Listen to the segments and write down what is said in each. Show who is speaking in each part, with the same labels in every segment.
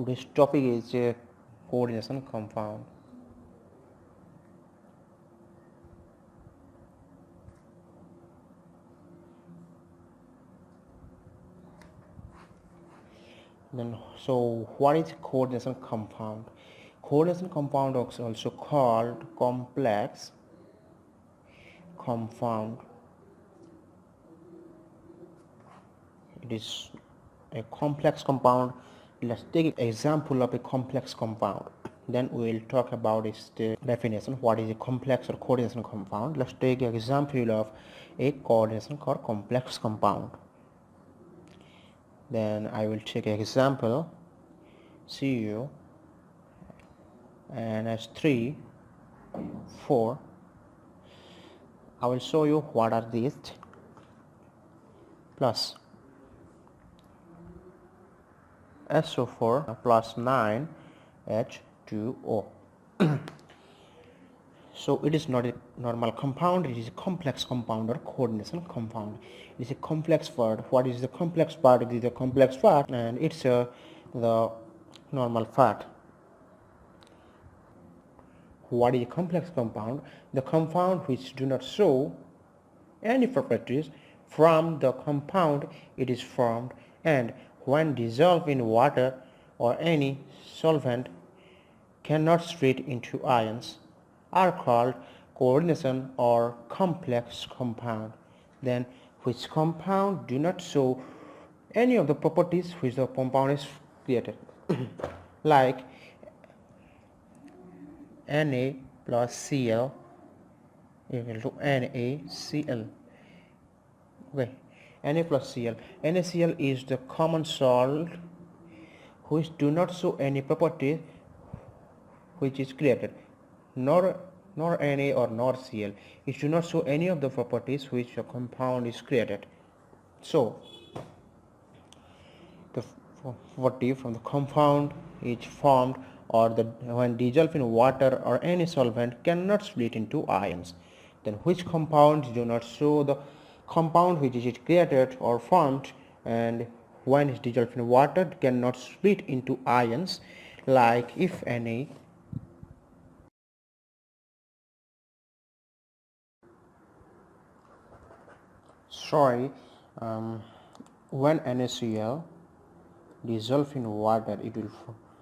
Speaker 1: Today's topic is coordination compound. So what is coordination compound? Coordination compound is also called complex compound. It is a complex compound. Let's take an example of a complex compound. Then we will talk about its definition. What is a complex or coordination compound? Let's take an example of a coordination called complex compound. Then I will take an example Cu and S3 4. I will show you what are these plus SO4 plus 9 H2O. So it is not a normal compound, it is a complex compound or coordination compound. It is a complex part. What is the complex part? It is the complex part and it's the normal part. What is a complex compound? The compound which do not show any properties from the compound it is formed, and when dissolved in water or any solvent cannot split into ions, are called coordination or complex compound. Then which compound do not show any of the properties which the compound is created like Na plus Cl equal to NaCl. Okay, Na plus Cl. NaCl is the common salt which do not show any property which is created, nor Na or nor Cl. It do not show any of the properties which a compound is created. So the property from the compound is formed or when dissolved in water or any solvent cannot split into ions. Then which compounds do not show the compound which is created or formed, and when it's dissolved in water cannot split into ions, like if any when NaCl dissolve in water it will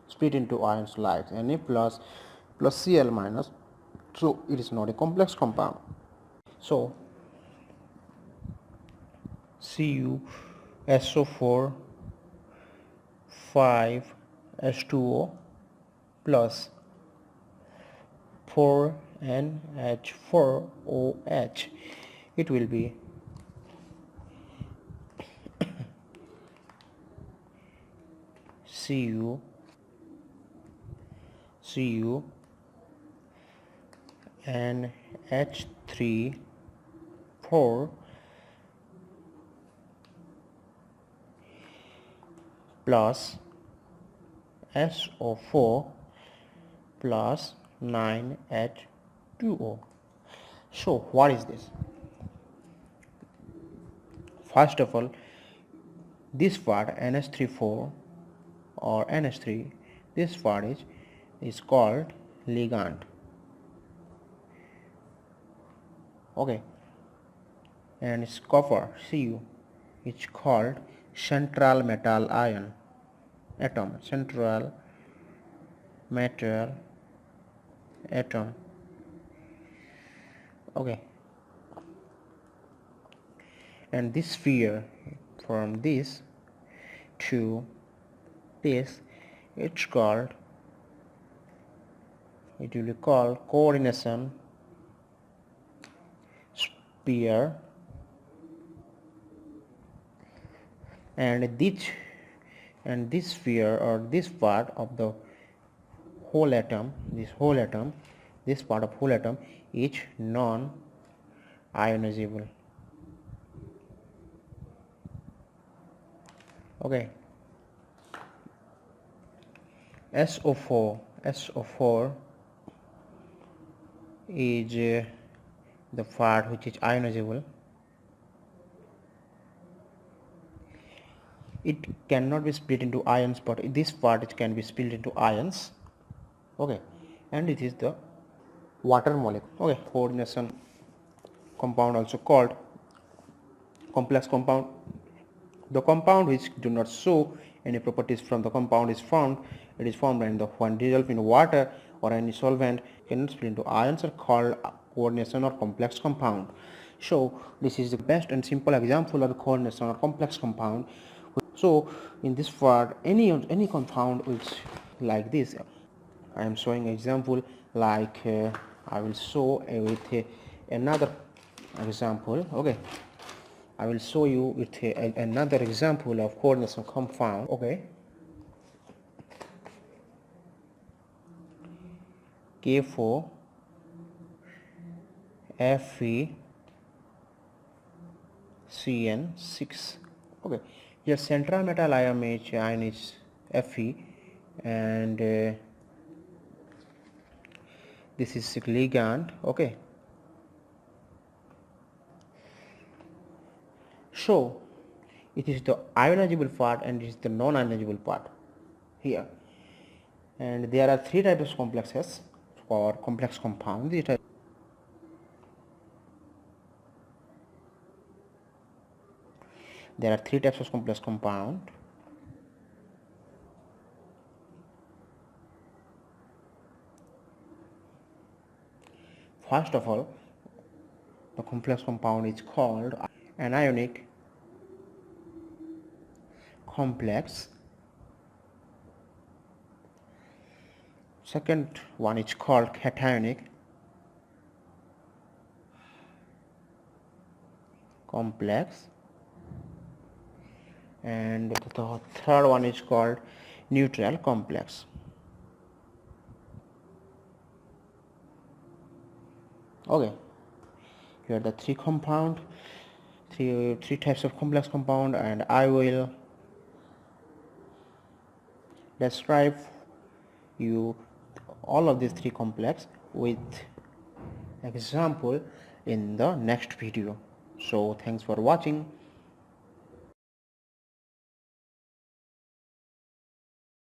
Speaker 1: split into ions like Na plus Cl minus, so it is not a complex compound. So CuSO4 5 H2O plus 4NH4OH, it will be Cu and H3 4 plus SO4 plus 9H2O. So what is this? First of all, this part NH34 or NH3, this part is called ligand. Okay, and its copper Cu, it's called central metal ion atom, central metal atom. Okay, and this sphere from this to this, it will be called coordination sphere, and this sphere or this part of the whole atom, this part of whole atom is non-ionizable. Okay, SO4 is the part which is ionizable, it cannot be split into ions, but this part it can be split into ions. Okay, and it is the water molecule. Okay, coordination compound, also called complex compound. The compound which do not show any properties from the compound is formed. It is formed when dissolved in water or any solvent cannot split into ions are called coordination or complex compound. So this is the best and simple example of the coordination or complex compound. So in this part, any compound which like this, I am showing example like I will show with another example. Okay, I will show you with another example of coordination compound. Okay, K4 FeCN6. Okay, here central metal ion is Fe, and this is ligand. Okay, so it is the ionizable part and it is the non-ionizable part here. And there are three types of complexes or complex compounds. There are three types of complex compound. First of all, the complex compound is called anionic complex. Second one is called cationic complex, and the third one is called neutral complex. Okay, here are the three types of complex compound, and I will describe you all of these three complex with example in the next video. So thanks for watching.